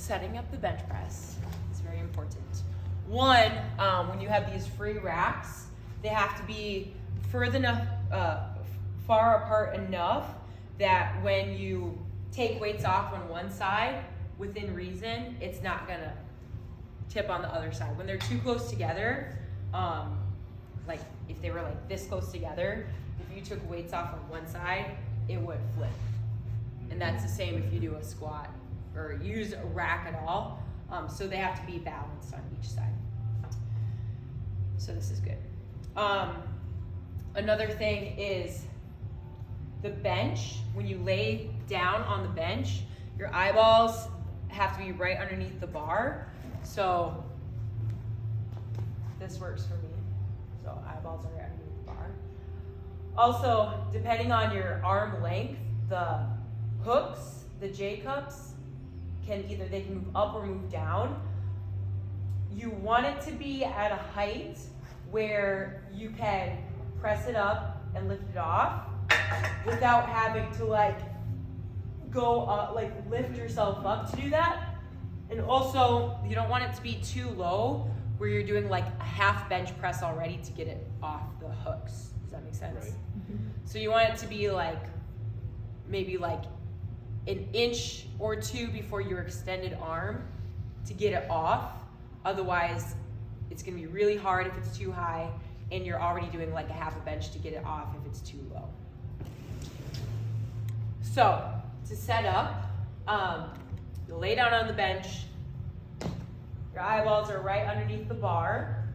setting up the bench press is very important. One, when you have these free racks, they have to be far apart enough that when you take weights off on one side, within reason, it's not gonna tip on the other side. When they're too close together, like if they were like this close together, if you took weights off on one side, it would flip. And that's the same if you do a squat or use a rack at all. So they have to be balanced on each side. So this is good. Another thing is the bench. When you lay down on the bench, your eyeballs have to be right underneath the bar. So this works for me. So eyeballs are right underneath the bar. Also, depending on your arm length, the hooks, the J-cups, they can move up or move down. You want it to be at a height where you can press it up and lift it off without having to like go up, like lift yourself up to do that. And also, you don't want it to be too low where you're doing like a half bench press already to get it off the hooks. Does that make sense? Right. So you want it to be like maybe like an inch or two before your extended arm to get it off. Otherwise, it's gonna be really hard if it's too high and you're already doing like a half a bench to get it off if it's too low. So, to set up, you'll lay down on the bench, your eyeballs are right underneath the bar,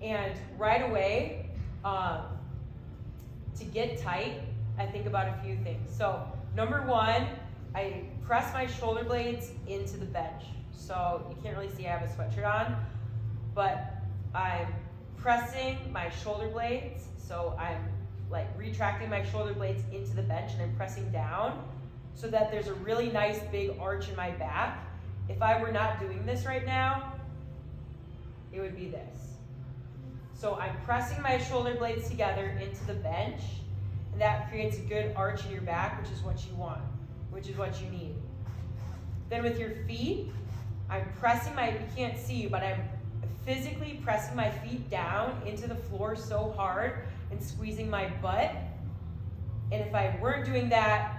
and right away, to get tight, I think about a few things. So, number one, I press my shoulder blades into the bench. So you can't really see I have a sweatshirt on, but I'm pressing my shoulder blades. So I'm like retracting my shoulder blades into the bench and I'm pressing down so that there's a really nice big arch in my back. If I were not doing this right now, it would be this. So I'm pressing my shoulder blades together into the bench, and that creates a good arch in your back, which is what you want, which is what you need. Then with your feet, I'm pressing you can't see, but I'm physically pressing my feet down into the floor so hard and squeezing my butt. And if I weren't doing that,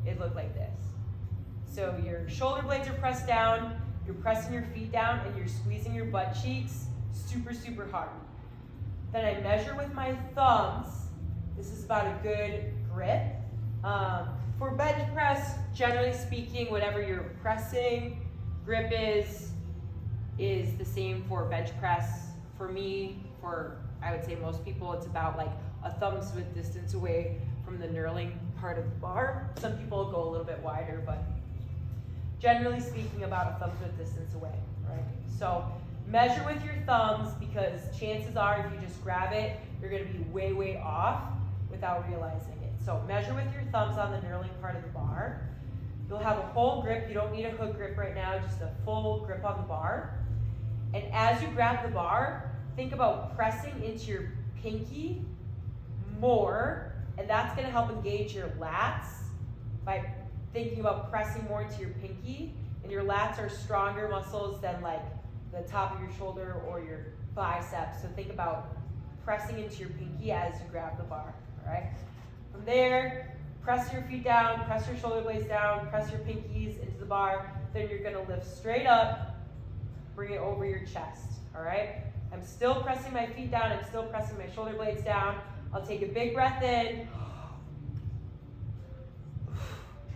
it'd look like this. So your shoulder blades are pressed down, you're pressing your feet down, and you're squeezing your butt cheeks super, super hard. Then I measure with my thumbs. This is about a good grip. For bench press, generally speaking, whatever you're pressing, grip is the same for bench press. For me, I would say most people, it's about like a thumb's width distance away from the knurling part of the bar. Some people go a little bit wider, but generally speaking, about a thumb's width distance away, right? So measure with your thumbs, because chances are if you just grab it, you're gonna be way, way off without realizing it. So measure with your thumbs on the knurling part of the bar. You'll have a whole grip. You don't need a hook grip right now, just a full grip on the bar. And as you grab the bar, think about pressing into your pinky more, and that's gonna help engage your lats by thinking about pressing more into your pinky. And your lats are stronger muscles than like the top of your shoulder or your biceps. So think about pressing into your pinky as you grab the bar, all right? From there, press your feet down, press your shoulder blades down, press your pinkies into the bar. Then you're gonna lift straight up, bring it over your chest, all right? I'm still pressing my feet down, I'm still pressing my shoulder blades down. I'll take a big breath in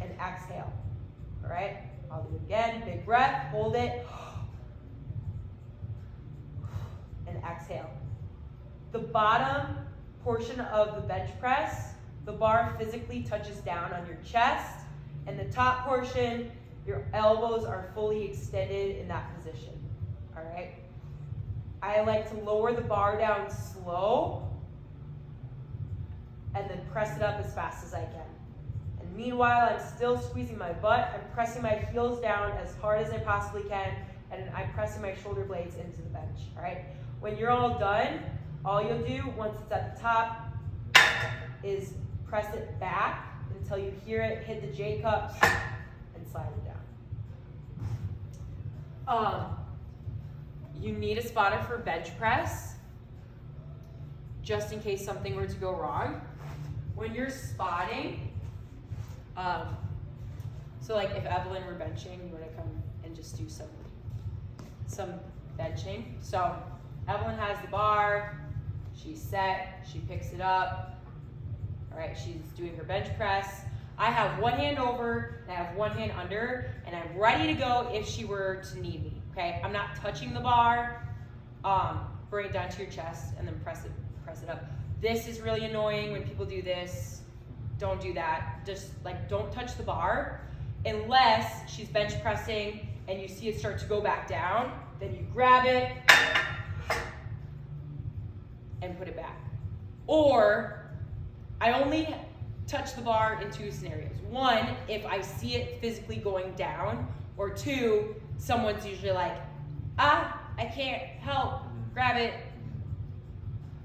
and exhale, all right? I'll do it again, big breath, hold it, and exhale. The bottom portion of the bench press, the bar physically touches down on your chest, and the top portion, your elbows are fully extended in that position, all right? I like to lower the bar down slow and then press it up as fast as I can. And meanwhile, I'm still squeezing my butt. I'm pressing my heels down as hard as I possibly can, and I'm pressing my shoulder blades into the bench, all right? When you're all done, all you'll do once it's at the top is press it back until you hear it hit the J-cups and slide it down. You need a spotter for bench press, just in case something were to go wrong. When you're spotting, so like if Evelyn were benching, you want to come and just do some benching. So Evelyn has the bar, she's set, she picks it up. All right, she's doing her bench press. I have one hand over and I have one hand under, and I'm ready to go if she were to need me. Okay, I'm not touching the bar. Bring it down to your chest and then press it up. This is really annoying when people do this. Don't do that. Just like don't touch the bar unless she's bench pressing and you see it start to go back down. Then you grab it and put it back. Or I only touch the bar in two scenarios. One, if I see it physically going down, or two, someone's usually like, I can't help, grab it,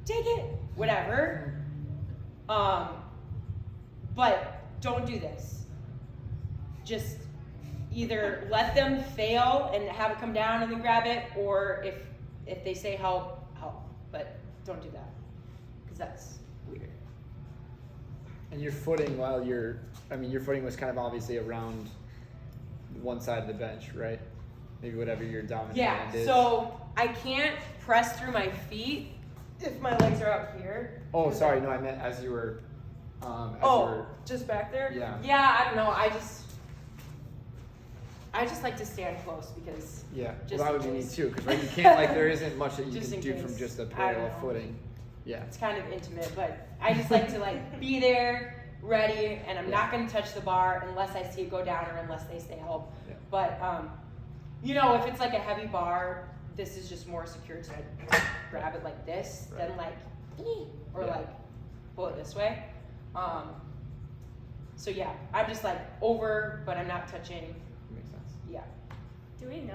take it, whatever. But don't do this. Just either let them fail and have it come down and then grab it, or if they say help, help. But don't do that, because that's weird. And your footing your footing was kind of obviously around one side of the bench, right? Maybe whatever your dominant hand is. So I can't press through my feet if my legs are out here. Oh, sorry, no, I meant as you were. Just back there? Yeah. Yeah, I don't know. I just like to stand close because. Yeah. Just well, that would be me too, because you can't there isn't much that you just can do from just a parallel footing. Yeah. It's kind of intimate, but I just like to be there, ready, and I'm not going to touch the bar unless I see it go down or unless they say help. Yeah. But if it's like a heavy bar, this is just more secure to grab it like this than pull it this way. So yeah, I'm just over, but I'm not touching. Makes sense. Yeah. Do we know